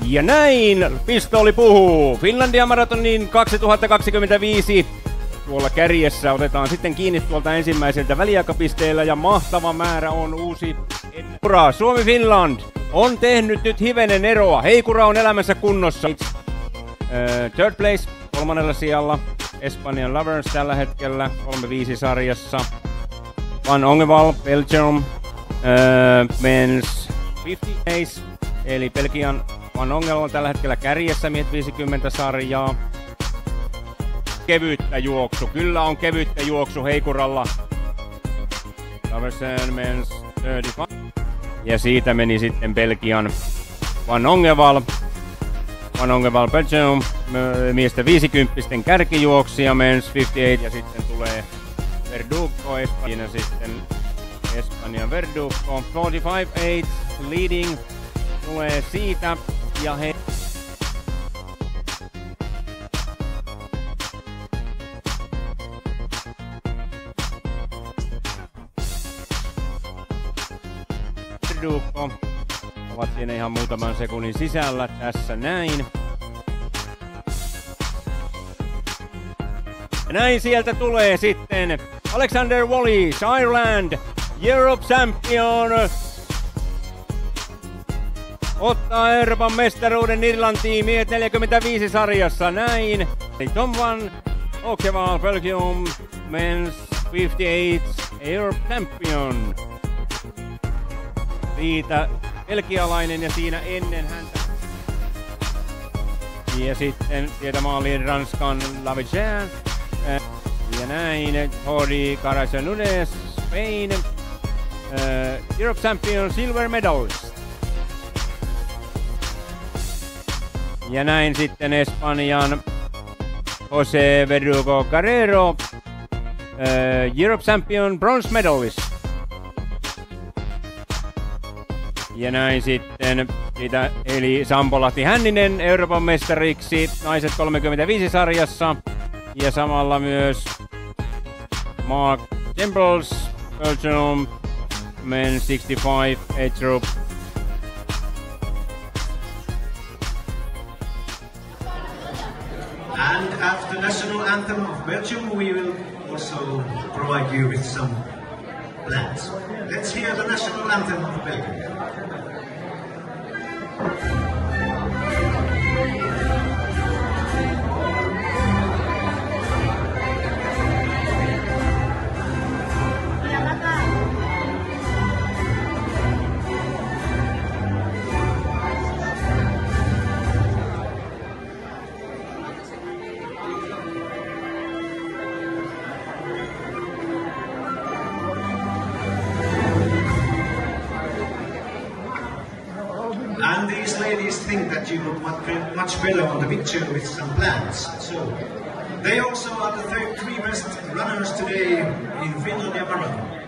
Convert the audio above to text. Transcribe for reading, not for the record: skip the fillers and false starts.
Ja näin pistooli puhuu. Finlandia Maratonin 2025 tuolla kärjessä otetaan sitten kiinni tuolta ensimmäiseltä väliaikapisteellä ja mahtava määrä on uusi ura. Suomi-Finland on tehnyt nyt hivenen eroa. Heikura on elämässä kunnossa. Third place, 3. sijalla. Espanjan Lovers tällä hetkellä 3-5 sarjassa. Van Ongeval, Belgium, Men's 50 Ace, eli Belgian Van Ongeval on tällä hetkellä kärjessä Miet 50 sarjaa. Kevyttä juoksu, kyllä on kevyttä juoksu Heikuralla. Loversen Men's 35. Ja siitä meni sitten Belgian Van Ongeval. Van Ongeval Belgium, miestä 50 kärkijuoksija Men's 58 ja sitten tulee Verdugo, Espanja sitten Espanjan Verdugo. 45-8 leading tulee siitä ja he Verdugo ovat siinä ihan muutaman sekunnin sisällä tässä näin. Ja näin sieltä tulee sitten Alexander Wallis, Ireland, Europe Champion. Ottaa Euroopan mestaruuden Irlantiin Miet 45 sarjassa näin. Tom Van Ongeval Belgium Men's 58 Europe Champion. Siitä belgialainen ja siinä ennen häntä. Ja sitten sieltä maaliin Ranskan Lavigin. Ja näin Jordi Carazanudes, Spain. Europe Champion Silver Medalist. Ja näin sitten Espanjan Jose Verdugo Carrero, Europe Champion Bronze Medalist. Ja näin sitten siitä eli Sampo-Lahti Hänninen Euroopan mestariksi naiset 35 sarjassa. Ja samalla myös Mark Temple, Belgium Men 65 age group. And after national anthem of Belgium, we will also provide you with some plans. Let's hear the national anthem of Belgium. And these ladies think that you look much better on the picture with some plans. So they also are the 3 best runners today in Finlandia Marathon.